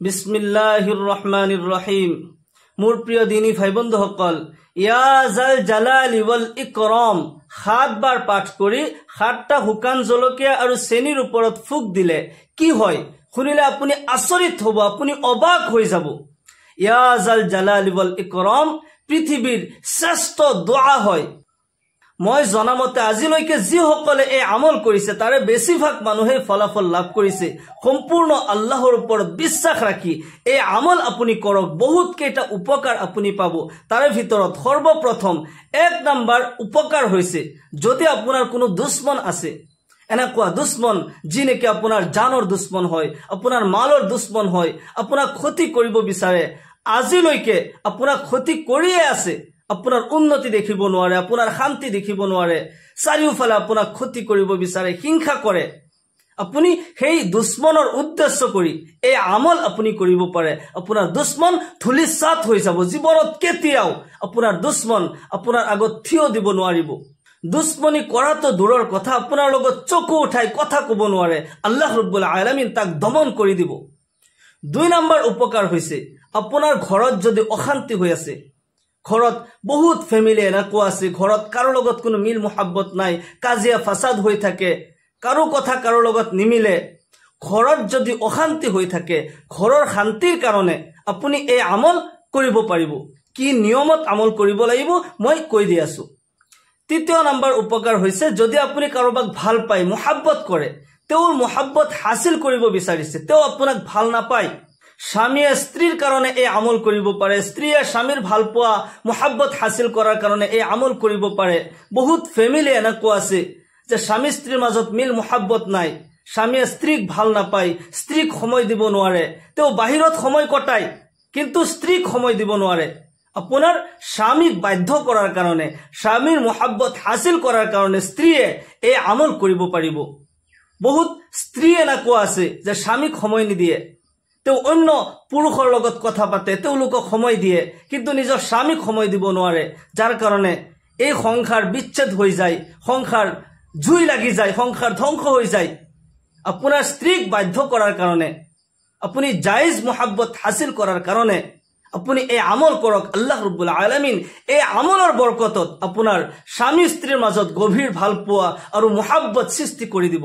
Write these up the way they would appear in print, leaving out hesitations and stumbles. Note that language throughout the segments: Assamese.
বিসমিল্লাহিৰ ৰহমানিৰ ৰহিম। মোৰ প্ৰিয় দিনী ভাই বন্ধুসকল, ইয়া জাল জালালি ওয়াল ইকৰাম 7 বাৰ পাঠ কৰি 7টা শুকান জলকীয়া আৰু চেনিৰ ওপৰত ফুক দিলে কি হয় শুনিলে আপুনি আচৰিত হ'ব, আপুনি অবাক হৈ যাব। ইয়া জাল জালালি ওয়াল ইকৰাম পৃথিৱীৰ শ্ৰেষ্ঠ দোয়া হয়। মই জনামতে আজিলৈকে যিসকলে এই আমল কৰিছে তাৰে বেছিভাগ মানুহে ফলাফল লাভ কৰিছে। সম্পূৰ্ণ আল্লাহৰ ওপৰত বিশ্বাস ৰাখি এই আমল আপুনি কৰক, বহুত কেইটা উপকাৰ আপুনি পাব। তাৰে ভিতৰত সৰ্বপ্ৰথম 1 নম্বৰ উপকাৰ হৈছে, যদি আপোনাৰ কোনো দুশ্মন আছে, এনেকুৱা দুশ্মন যি নেকি আপোনাৰ জানৰ দুশ্মন হয়, আপোনাৰ মালৰ দুশ্মন হয়, আপোনাক ক্ষতি কৰিব বিচাৰে, আজিলৈকে আপোনাক ক্ষতি কৰিয়ে আছে, আপোনাৰ উন্নতি দেখিব নোৱাৰে, আপোনাৰ শান্তি দেখিব নোৱাৰে, চাৰিওফালে আপোনাক ক্ষতি কৰিব বিচাৰে, হিংসা কৰে, আপুনি সেই দুশ্মনৰ উদ্দেশ্য কৰি এই আমল আপুনি কৰিব পাৰে। আপোনাৰ দুশ্মন ধূলিসাৎ হৈ যাব। জীৱনত কেতিয়াও আপোনাৰ দুশ্মন আপোনাৰ আগত থিয় দিব নোৱাৰিব। দুশ্মনী কৰাটো দূৰৰ কথা, আপোনাৰ লগত চকু উঠাই কথা ক'ব নোৱাৰে, আল্লাহ ৰাব্বুল আলামিন তাক দমন কৰি দিব। 2 নম্বৰ উপকাৰ হৈছে, আপোনাৰ ঘৰত যদি অশান্তি হৈ আছে, ঘৰত বহুত ফেমিলি এনেকুৱা আছে, ঘৰত কাৰো লগত কোনো মিল মোহাব্বত নাই, কাজিয়া ফাসাদ হৈ থাকে, কাৰো কথা কাৰো লগত নিমিলে, ঘৰত যদি অশান্তি হৈ থাকে, ঘৰৰ শান্তিৰ কাৰণে আপুনি এই আমল কৰিব পাৰিব। কি নিয়মত আমল কৰিব লাগিব মই কৈ দি আছো। 3 নম্বৰ উপকাৰ হৈছে, যদি আপুনি কাৰোবাক ভাল পায়, মোহাব্বত কৰে, তেওঁৰ মোহাব্বত হাসিল কৰিব বিচাৰিছে, তেওঁ আপোনাক ভাল নাপায়, স্বামীয়ে স্ত্ৰীৰ কাৰণে এই আমল কৰিব পাৰে, স্ত্ৰীয়ে স্বামীৰ ভাল পোৱা মোহাব্বত হাসিল কৰাৰ কাৰণে এই আমল কৰিব পাৰে। বহুত ফেমিলি এনেকুৱা আছে যে স্বামী স্ত্ৰীৰ মাজত মিল মোহাব্বত নাই, স্বামীয়ে স্ত্ৰীক ভাল নাপায়, স্ত্ৰীক সময় দিব নোৱাৰে, তেওঁ বাহিৰত সময় কটায় কিন্তু স্ত্ৰীক সময় দিব নোৱাৰে। আপোনাৰ স্বামীক বাধ্য কৰাৰ কাৰণে, স্বামীৰ মোহাব্বত হাসিল কৰাৰ কাৰণে স্ত্ৰীয়ে এই আমল কৰিব পাৰিব। বহুত স্ত্ৰী এনেকুৱা আছে যে স্বামীক সময় নিদিয়ে, তেওঁ অন্য পুৰুষৰ লগত কথা পাতে, তেওঁলোকক সময় দিয়ে কিন্তু নিজৰ স্বামীক সময় দিব নোৱাৰে, যাৰ কাৰণে এই সংসাৰ বিচ্ছেদ হৈ যায়, সংসাৰ জুই লাগি যায়, সংসাৰ ধ্বংস হৈ যায়। আপোনাৰ স্ত্ৰীক বাধ্য কৰাৰ কাৰণে, আপুনি জায়েজ মোহাব্বত হাসিল কৰাৰ কাৰণে আপুনি এই আমল কৰক। আল্লাহ ৰাব্বুল আলামিন এই আমলৰ বৰকতত আপোনাৰ স্বামী স্ত্ৰীৰ মাজত গভীৰ ভাল পোৱা আৰু মোহাব্বত সৃষ্টি কৰি দিব।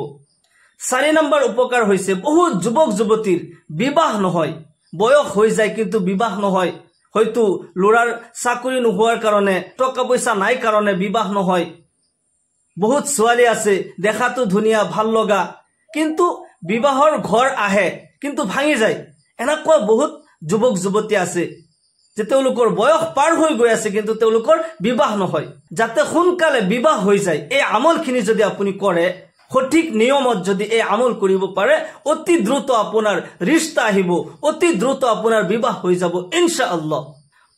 4 নম্বৰ উপকাৰ হৈছে, বহুত যুৱক যুৱতীৰ বিবাহ নহয়, বয়স হৈ যায় কিন্তু বিবাহ নহয়, হয়তো ল'ৰাৰ চাকৰি নোহোৱাৰ কাৰণে, টকা পইচা নাই কাৰণে বিবাহ নহয়। বহুত ছোৱালী আছে দেখাতো ধুনীয়া ভাল লগা, কিন্তু বিবাহৰ ঘৰ আহে কিন্তু ভাঙি যায়। এনেকুৱা বহুত যুৱক যুৱতী আছে যে তেওঁলোকৰ বয়স পাৰ হৈ গৈ আছে কিন্তু তেওঁলোকৰ বিবাহ নহয়। যাতে সোনকালে বিবাহ হৈ যায়, এই আমলখিনি যদি আপুনি কৰে, সঠিক নিয়মত যদি এই আমল কৰিব পাৰে, অতি দ্ৰুত আপোনাৰ ৰিশ্তা আহিব, অতি দ্ৰুত আপোনাৰ বিবাহ হৈ যাব ইনশাআল্লাহ।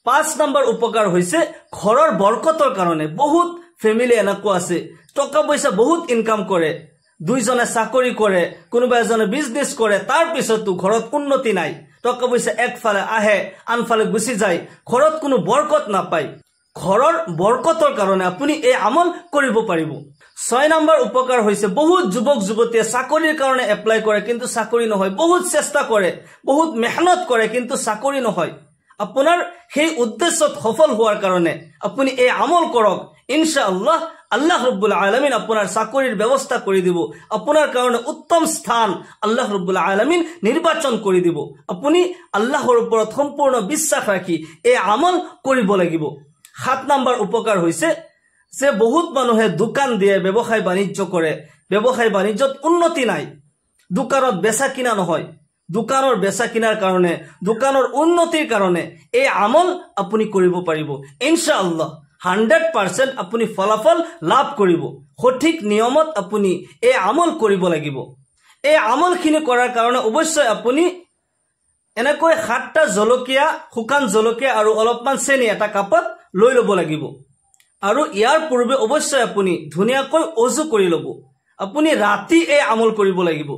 5 নম্বৰ উপকাৰ হৈছে, ঘৰৰ বৰকতৰ কাৰণে। বহুত ফেমিলি এনেকুৱা আছে, টকা পইচা বহুত ইনকাম কৰে, দুইজনে চাকৰি কৰে, কোনোবা এজনে বিজনেছ কৰে, তাৰ পিছতো ঘৰত উন্নতি নাই, টকা পইচা একফালে আহে আনফালে গুচি যায়, ঘৰত কোনো বৰকত নাপায়। ঘৰৰ বৰকতৰ কাৰণে আপুনি এই আমল কৰিব পাৰিব। 6 নম্বৰ উপকাৰ হৈছে, বহুত যুৱক যুৱতীয়ে চাকৰিৰ কাৰণে এপ্লাই কৰে কিন্তু চাকৰি নহয়, বহুত চেষ্টা কৰে, বহুত মেহনত কৰে কিন্তু চাকৰি নহয়। আপোনাৰ সেই উদ্দেশ্যত সফল হোৱাৰ কাৰণে আপুনি এই আমল কৰক, ইনশাআল্লাহ আল্লাহ ৰাব্বুল আলামিন আপোনাৰ চাকৰিৰ ব্যৱস্থা কৰি দিব, আপোনাৰ কাৰণে উত্তম স্থান আল্লাহ ৰাব্বুল আলামিন নিৰ্বাচন কৰি দিব। আপুনি আল্লাহৰ ওপৰত সম্পূৰ্ণ বিশ্বাস ৰাখি এই আমল কৰিব লাগিব। 7 নম্বৰ উপকাৰ হৈছে যে, বহুত মানুহে দোকান দিয়ে, ব্যৱসায় বাণিজ্য কৰে, ব্যৱসায় বাণিজ্যত উন্নতি নাই, দোকানত বেচা কিনা নহয়, দোকানৰ বেচা কিনাৰ কাৰণে, দোকানৰ উন্নতিৰ কাৰণে এই আমল আপুনি কৰিব পাৰিব ইনশাআল্লাহ। 100% আপুনি ফলাফল লাভ কৰিব। সঠিক নিয়মত আপুনি এই আমল কৰিব লাগিব। এই আমলখিনি কৰাৰ কাৰণে অৱশ্যই আপুনি এনেকৈ 7টা জলকীয়া, শুকান জলকীয়া আৰু অলপমান চেনি এটা কাপত লৈ ল'ব লাগিব। আৰু ইয়াৰ পূৰ্বে অৱশ্যই আপুনি ধুনীয়াকৈ অজু কৰি ল'ব। আপুনি ৰাতি এই আমল কৰিব লাগিব।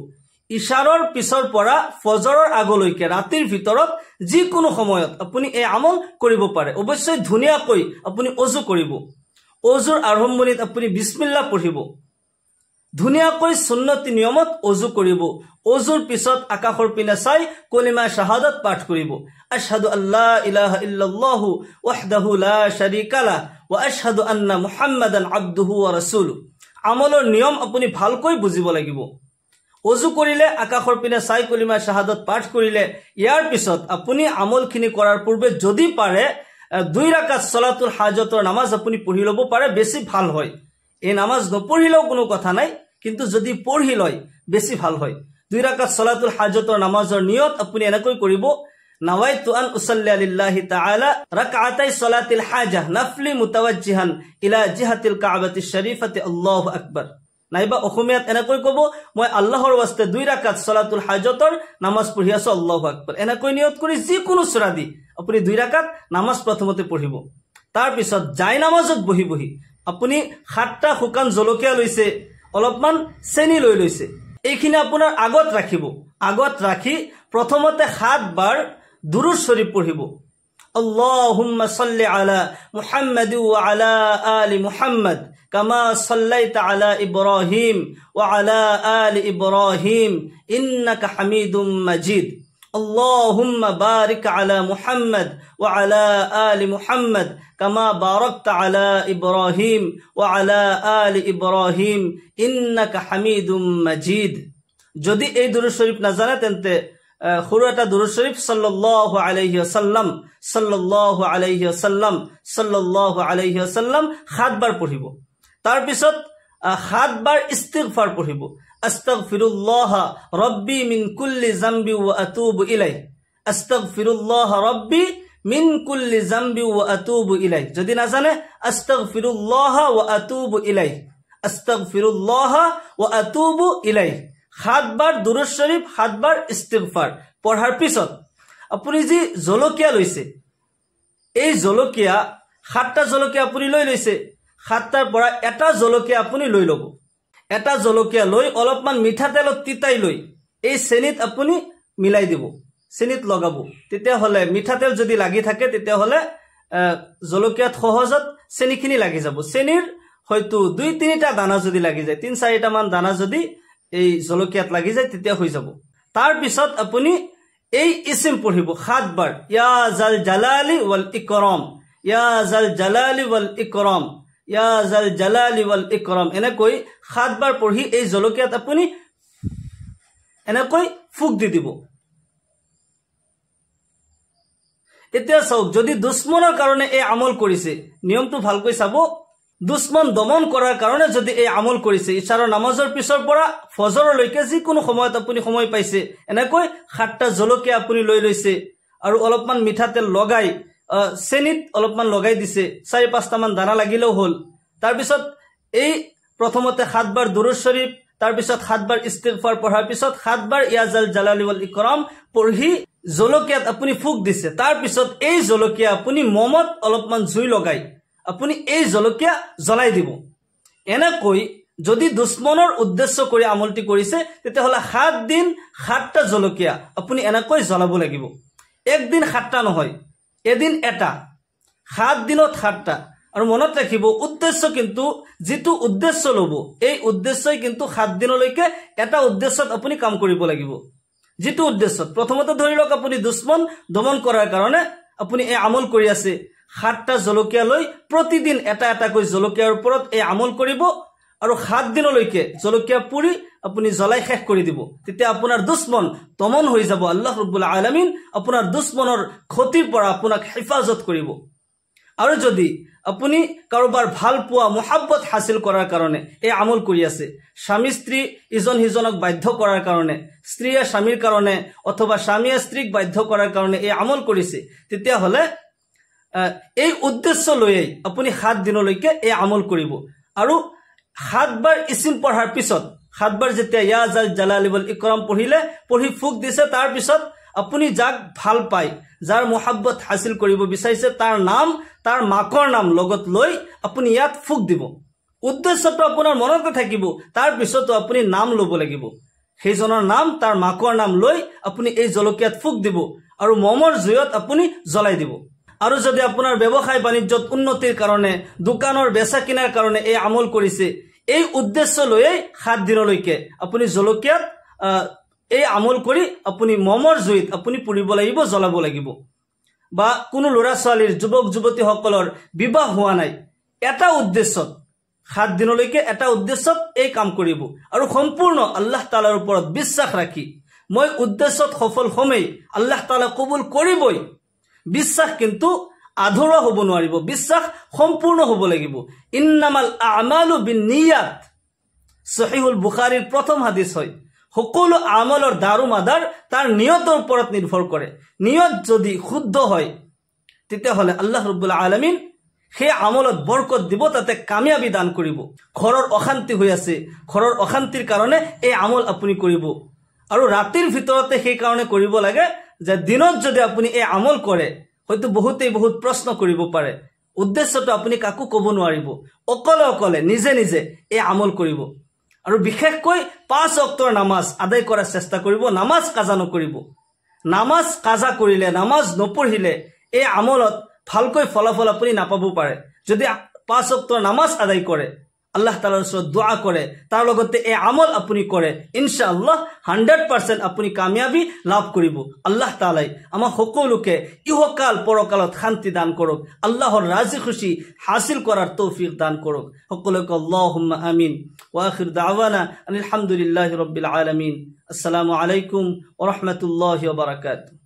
ইশাৰৰ পিছৰ পৰা ফজৰৰ আগলৈকে ৰাতিৰ ভিতৰত যিকোনো সময়ত আপুনি এই আমল কৰিব পাৰে। অৱশ্যই ধুনীয়াকৈ আপুনি অজু কৰিব। অজুৰ আৰম্ভণিত আপুনি বিসমিল্লাহ পঢ়িব। ধুনীয়াকৈ সুন্নতি নিয়মত অজু কৰিব অজুৰ পিছত আকাশৰ পিনে চাই কলিমা শাহাদাত পাঠ কৰিব আশহাদু আল্লা ইলাহা ইল্লাল্লাহু ওয়াহদাহু লা শাৰীকা লা ওয়া আশহাদু আন্না মুহাম্মাদান আবদুহু ওয়া ৰাসূলুহু আমলৰ নিয়ম আপুনি ভালকৈ বুজিব লাগিব অজু কৰিলে আকাশৰ পিনে চাই কলিমা শাহাদাত পাঠ কৰিলে ইয়াৰ পিছত আপুনি আমলখিনি কৰাৰ পূৰ্বে যদি পাৰে 2 ৰাকাত সালাতুল হাজতৰ নামাজ আপুনি পঢ়ি ল'ব পাৰে বেছি ভাল হয় এই নামাজ নপঢ়িলেও কোনো কথা নাই কিন্তু যদি পঢ়ি লয় বেছি ভাল হয় 2 ৰাকাত সালাতুল হাজতৰ নামাজৰ নিয়ত আপুনি এনেকৈ কৰিব নাওয়াইতু আন উসাল্লি লিল্লাহি তাআলা রাকআতাই সালাতিল হাজা নাফলি মুতাওয়াজ্জিহান ইলা জিহাতিল কাবাতিশ শরীফাতি আল্লাহু আকবার নাইবা অসমীয়াত এনেকৈ কব মই আল্লাহৰ ওয়াস্তে 2 ৰাকাত সালাতুল হাজতৰ নামাজ পঢ়ি আছো আল্লাহু আকবাৰ এনেকৈ নিয়ত কৰি যি কোনো সূৰা দি আপুনি 2 ৰাকাত নামাজ প্ৰথমতে পঢ়িব তাৰ পিছত জাই নামাজত বহি বহি আপুনি 7টা শুকান জলকীয়া লৈছে অলপমান চেনি লৈ লৈছে এইখিনি আপোনাৰ আগত ৰাখিব আগত ৰাখি প্ৰথমতে 7 বাৰ দুরূদ শরীফ পঢ়িব আল্লাহুম্মা সাল্লি আলা মুহাম্মাদ ওয়া আলা আলি মুহাম্মাদ কামা সাল্লাইতা আলা ইব্রাহিম ওয়া আলা আলি ইব্রাহিম ইন্নাকা হামিদুম মাজিদ আল্লাহুম্মা বারিক আলা মুহাম্মাদ ওয়া আলা আলি মুহাম্মাদ কামা বারাকতা আলা ইব্রাহিম ওয়া আলা আলি ইব্রাহিম ইন্নাকা হামিদুম মাজিদ যদি এই দুরূদ শরীফ না জানে তেন্তে খুরাটা দুরূদ শরীফ সাল্লাল্লাহু আলাইহি ওয়াসাল্লাম সাল্লাল্লাহু আলাইহি ওয়াসাল্লাম সাল্লাল্লাহু আলাইহি ওয়াসাল্লাম 7 বার পঢ়িব তাৰ পিছত 7 বাৰ ইস্তিগফাৰ পঢ়িব আস্তাগফিরুল্লাহ রাব্বি মিন কুল্লি যামবি ওয়া আতুবু ইলাইহি আস্তাগফিরুল্লাহ রাব্বি মিন কুল্লি যামবি ওয়া আতুবু ইলাইহি যদি না জানে আস্তাগফিরুল্লাহ ওয়া আতুবু ইলাইহি আস্তাগফিরুল্লাহ ওয়া আতুবু ইলাইহি 7 বাৰ দুৰূদ শৰীফ 7 বাৰ ইস্তিগফাৰ পঢ়াৰ পিছত আপুনি যি জলকীয়া লৈছে এই জলকীয়া 7টা জলকীয়া আপুনি লৈ লৈছে 7টাৰ পৰা এটা জলকীয়া আপুনি লৈ ল'ব এটা জলকীয়া লৈ অলপমান মিঠা তেলত তিতাই লৈ এই চেনিত আপুনি মিলাই দিব চেনিত লগাব তেতিয়া হলে মিঠা তেল যদি লাগি থাকে তেতিয়া হলে জলকীয়াত সহজত চেনিখিনি লাগি যাব চেনিৰ হয়তো 2-3টা দানা যদি লাগি যায় 3-4টা মান দানা যদি এই জলকীয়াত লাগি যায় তেতিয়া হৈ যাব তাৰ পিছত আপুনি এই ইসম পঢ়িব 7 বাৰ ইয়া জাল জালালি ওয়াল ইকৰাম ইয়া জাল জালালি ওয়াল ইকৰাম ইয়া জাল জালালি ওয়াল ইকৰাম এনেকৈ 7 বাৰ পঢ়ি এই জলকীয়াত আপুনি এনেকৈ ফুক দি দিব এতিয়া চাওক যদি দুশ্মনৰ কাৰণে এই আমল কৰিছে নিয়মটো ভালকৈ চাব দুশ্মন দমন কৰাৰ কাৰণে যদি এই আমল কৰিছে ইশাৰৰ নামাজৰ পিছৰ পৰা ফজৰলৈকে যি কোনো সময়ত আপুনি সময় পাইছে এনেকৈ 7টা জলকীয়া আপুনি লৈ লৈছে আৰু অলপমান মিঠা তেল লগাই চেনিত অলপমান লগাই দিছে 4-5টা মান দানা লাগিলেও হল তাৰ পিছত এই প্ৰথমতে 7 বাৰ দুৰূদ শৰীফ তাৰ পিছত 7 বাৰ ইস্তিগফাৰ পঢ়াৰ পিছত 7 বাৰ ইয়া জাল জালালি ওয়াল ইকৰাম পঢ়ি জলকীয়াত আপুনি ফুক দিছে তাৰ পিছত এই জলকীয়া আপুনি মমত অলপমান জুই লগাই আপুনি এই জলকীয়া জ্বলাই দিব এনেকৈ যদি দুশ্মনৰ উদ্দেশ্য কৰি আমলটি কৰিছে তেতিয়া হলে 7 দিন 7টা জলকীয়া আপুনি এনেকৈ জ্বলাব লাগিব একদিন 7টা নহয় এদিন এটা 7 দিনত 7টা আৰু মনত ৰাখিব উদ্দেশ্য কিন্তু যেটো উদ্দেশ্য লব এই উদ্দেশ্যই কিন্তু 7 দিনলৈকে এটা উদ্দেশ্যত আপুনি কাম কৰিব লাগিব যেটো উদ্দেশ্য প্ৰথমতে ধৰি লওক আপুনি দুশ্মন দমন কৰাৰ কাৰণে আপুনি এই আমল কৰি আছে 7টা জলকীয়া লৈ প্ৰতিদিন এটা এটা কৈ জলকীয়াৰ ওপৰত এই আমল কৰিব আৰু 7 দিনলৈকে জলকীয়া পুৰি আপুনি জ্বলাই শেষ কৰি দিব তেতিয়া আপোনাৰ দুশ্মন দমন হৈ যাব আল্লাহ ৰাব্বুল আলামিন আপোনাৰ দুশ্মনৰ ক্ষতিৰ পৰা আপোনাক হিফাজত কৰিব আৰু যদি আপুনি কাৰোবাৰ ভাল পোৱা মোহাব্বত হাসিল কৰাৰ কাৰণে এই আমল কৰি আছে স্বামী স্ত্ৰী ইজন হিজনক বাধ্য কৰাৰ কাৰণে স্ত্ৰীয়ে স্বামীৰ কাৰণে অথবা স্বামীয়ে স্ত্ৰীক বাধ্য কৰাৰ কাৰণে এই আমল কৰিছে তেতিয়া হলে এই উদ্দেশ্য লৈ আপুনি 7 দিনলৈকে এই আমল কৰিব আৰু 7 বাৰ ইসম পঢ়াৰ পিছত 7 বাৰ যেতিয়া ইয়া জাল জালালি ওয়াল ইকৰাম পঢ়ি ফুক দিছে তাৰ পিছত আপুনি যাক ভাল পায় যাৰ মোহাব্বত হাসিল কৰিব বিচাৰিছে তাৰ নাম তাৰ মাকৰ নাম লগত লৈ আপুনি ইয়াত ফুক দিব উদ্দেশ্যটো আপোনাৰ মনতে থাকিব তাৰ পিছতো আপুনি নাম লব লাগিব সেইজনৰ নাম তাৰ মাকৰ নাম লৈ আপুনি এই জলকীয়াত ফুক দিব আৰু মমৰ জুয়ত আপুনি জ্বলাই দিব আৰু যদি আপোনাৰ ব্যৱসায় বাণিজ্যত উন্নতিৰ কাৰণে দোকানৰ বেচা কিনাৰ কাৰণে এই আমল কৰিছে এই উদ্দেশ্য লৈয়ে 7 দিনলৈকে আপুনি জলকীয়াত এই আমল কৰি আপুনি মমৰ জুইত আপুনি পুৰিব লাগিব, জ্বলাব লাগিব। বা কোনো ল'ৰা ছোৱালীৰ যুৱক যুৱতীসকলৰ বিবাহ হোৱা নাই, এটা উদ্দেশ্যত 7 দিনলৈকে এটা উদ্দেশ্যত এই কাম কৰিব আৰু সম্পূৰ্ণ আল্লাহ তাআলাৰ ওপৰত বিশ্বাস ৰাখি মই উদ্দেশ্যত সফল হমেই, আল্লাহ তাআলা কবুল কৰিবই। বিশ্বাস কিন্তু আধৰুৱা হ'ব নোৱাৰিব, বিশ্বাস সম্পূৰ্ণ হ'ব লাগিব। ইন্নামাল আমালু বিন্নিয়াত, সহিহুল বুখাৰীৰ প্ৰথম হাদিস হয়। সকলো আমলৰ দাৰুমাদাৰ তাৰ নিয়তৰ ওপৰত নিৰ্ভৰ কৰে। নিয়ত যদি শুদ্ধ হয় তেতিয়াহ'লে আল্লাহ ৰাব্বুল আলামিন সেই আমলত বৰকত দিব, তাতে কামিয়াবি দান কৰিব। ঘৰৰ অশান্তি হৈ আছে, ঘৰৰ অশান্তিৰ কাৰণে এই আমল আপুনি কৰিব আৰু ৰাতিৰ ভিতৰতে সেই কাৰণে কৰিব লাগে যে দিনত যদি আপুনি এই আমল কৰে হয়তো বহুতেই বহুত প্ৰশ্ন কৰিব পাৰে, উদ্দেশ্যটো আপুনি কাকো ক'ব নোৱাৰিব, অকলে অকলে নিজে নিজে এই আমল কৰিব। আৰু বিশেষকৈ 5 ওয়াক্তৰ নামাজ আদায় কৰাৰ চেষ্টা কৰিব, নামাজ কাজা নকৰিব। নামাজ কাজা কৰিলে, নামাজ নপঢ়িলে এই আমলত ভালকৈ ফলাফল আপুনি নাপাব পাৰে। যদি 5 ওয়াক্তৰ নামাজ আদায় কৰে, আল্লাহ তাআলাৰ ওচৰত দোয়া কৰে, তাৰ লগতে এই আমল আপুনি কৰে, ইনশাআল্লাহ 100% আপুনি কামিয়াবি লাভ কৰিব। আল্লাহ তাআলাই আমাৰ সকলোকে ইহকাল পৰকালত শান্তি দান কৰক, আল্লাহৰ ৰাজি খুশি হাসিল কৰাৰ তৌফিক দান কৰক। সকলোকে আল্লাহুম্মা আমিন। ওয়া আখিৰ দাওয়ানা আলহামদুলিল্লাহি ৰাব্বিল আলামিন। আসসালামু আলাইকুম ওয়া ৰাহমাতুল্লাহি ওয়া বাৰাকাতুহু।